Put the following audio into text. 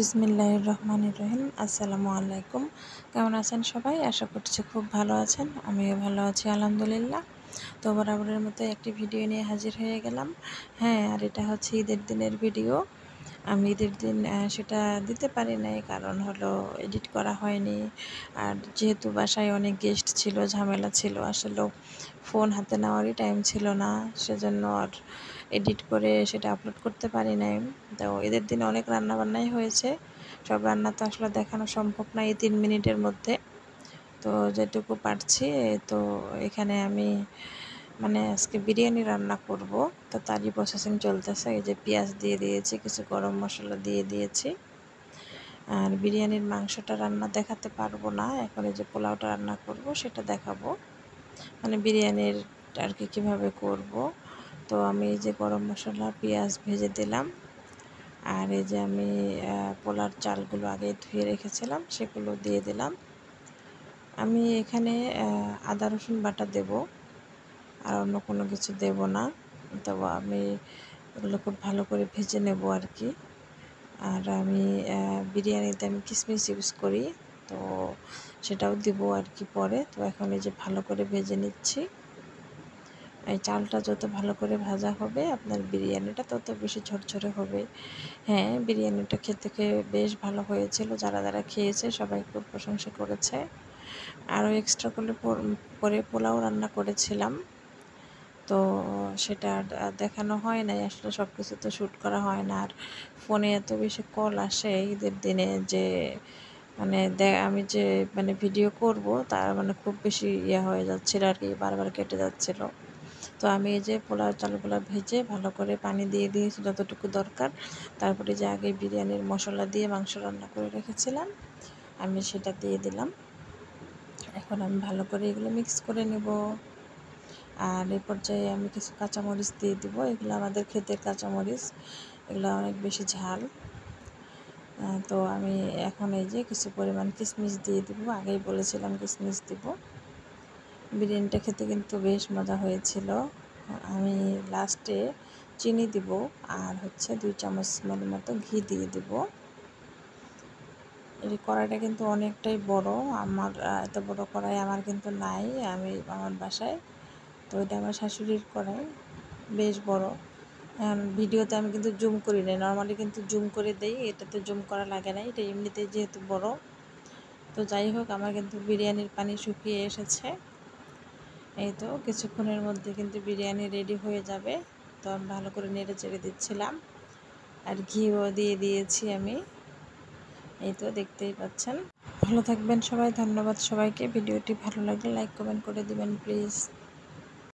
বিসমিল্লাহির রহমানির রহিম। আসসালামু আলাইকুম। কেমন আছেন সবাই? আশা করছি খুব ভালো আছেন। আমিও ভালো আছি আলহামদুলিল্লাহ। তো বরাবরের মতো একটি ভিডিও নিয়ে হাজির হয়ে গেলাম। হ্যাঁ, আর এটা হচ্ছে ঈদের দিনের ভিডিও। আমি ঈদের দিন সেটা দিতে পারি নাই, কারণ হলো এডিট করা হয়নি। আর যেহেতু বাসায় অনেক গেস্ট ছিল, ঝামেলা ছিল, আসলেও ফোন হাতে নেওয়ারই টাইম ছিল না, সেজন্য আর এডিট করে সেটা আপলোড করতে পারি নাই। তো ঈদের দিনে অনেক রান্নাবান্নাই হয়েছে। সব রান্না তো আসলে দেখানো সম্ভব না এই 3 মিনিটের মধ্যে। তো যেটুকু পারছি, তো এখানে আমি আজকে বিরিয়ানি রান্না করব। তো তারই প্রসেসিং চলতেছে। এই যে পেঁয়াজ দিয়ে দিয়েছি, কিছু গরম মশলা দিয়ে দিয়েছি। আর বিরিয়ানির মাংসটা রান্না দেখাতে পারবো না, এখন এই যে পোলাওটা রান্না করব সেটা দেখাবো, বিরিয়ানির আর কি কীভাবে করব। তো আমি এই যে গরম মশলা পেঁয়াজ ভেজে দিলাম। আর এই যে আমি পোলার চালগুলো আগে ধুয়ে রেখেছিলাম সেগুলো দিয়ে দিলাম। আমি এখানে আদা রসুন বাটা দেব, আর অন্য কোনো কিছু দেব না। তো আমি এগুলো খুব ভালো করে ভেজে নেব আর কি। আর আমি বিরিয়ানিতে আমি কিশমিশ ইউজ করি, তো সেটাও দিব আর কি পরে। তো এখন এই যে ভালো করে ভেজে নিচ্ছি। এই চালটা যত ভালো করে ভাজা হবে আপনার বিরিয়ানিটা তত বেশি ঝরঝরে হবে। হ্যাঁ, বিরিয়ানিটা খেতে বেশ ভালো হয়েছিল। যারা যারা খেয়েছে সবাই খুব প্রশংসা করেছে। আরও এক্সট্রা করে পরে পোলাও রান্না করেছিলাম, তো সেটা দেখানো হয় নাই। আসলে সব কিছু তো শ্যুট করা হয় না। আর ফোনে এত বেশি কল আসে ঈদের দিনে যে আমি যে ভিডিও করব তার খুব বেশি হয়ে যাচ্ছিল আর কি, বারবার কেটে যাচ্ছিল। তো আমি এই যে পোলাও চালগুলো ভেজে ভালো করে পানি দিয়ে দিয়েছি যতটুকু দরকার। তারপরে যে আগে বিরিয়ানির মশলা দিয়ে মাংস রান্না করে রেখেছিলাম আমি সেটা দিয়ে দিলাম। এখন আমি ভালো করে এগুলো মিক্স করে নেব। আর এই পর্যায়ে আমি কিছু কাঁচামরিচ দিয়ে দিব। এগুলো আমাদের ক্ষেতের কাঁচামরিচ, এগুলো অনেক বেশি ঝাল। তো আমি এখন এই যে কিছু পরিমাণ কিশমিশ দিয়ে দিব, আগেই বলেছিলাম কিশমিশ দিব। বিরিয়ানিটা খেতে কিন্তু বেশ মজা হয়েছিল। আমি লাস্টে চিনি দিব, আর হচ্ছে 2 চামচ মতো ঘি দিয়ে দিব। এই কড়াইটা কিন্তু অনেকটাই বড়, আমার এত বড় কড়াই আমার কিন্তু নাই আমার বাসায়। তো এটা আমার শাশুড়ির কড়াই, বেশ বড়। ভিডিওতে আমি কিন্তু জুম করি না, নর্মালি কিন্তু জুম করে দেই, এটাতে জুম করা লাগে না, এটা এমনিতে যেহেতু বড়। তো যাই হোক, আমার কিন্তু বিরিয়ানির পানি শুকিয়ে এসেছে। এই তো কিছুক্ষণের মধ্যে কিন্তু বিরিয়ানি রেডি হয়ে যাবে। তো আমি ভালো করে নেড়ে চেড়ে দিচ্ছিলাম, আর ঘিও দিয়ে দিয়েছি আমি। এই তো দেখতেই পাচ্ছেন। ভালো থাকবেন সবাই, ধন্যবাদ সবাইকে। ভিডিওটি ভালো লাগলে লাইক কমেন্ট করে দিবেন প্লিজ।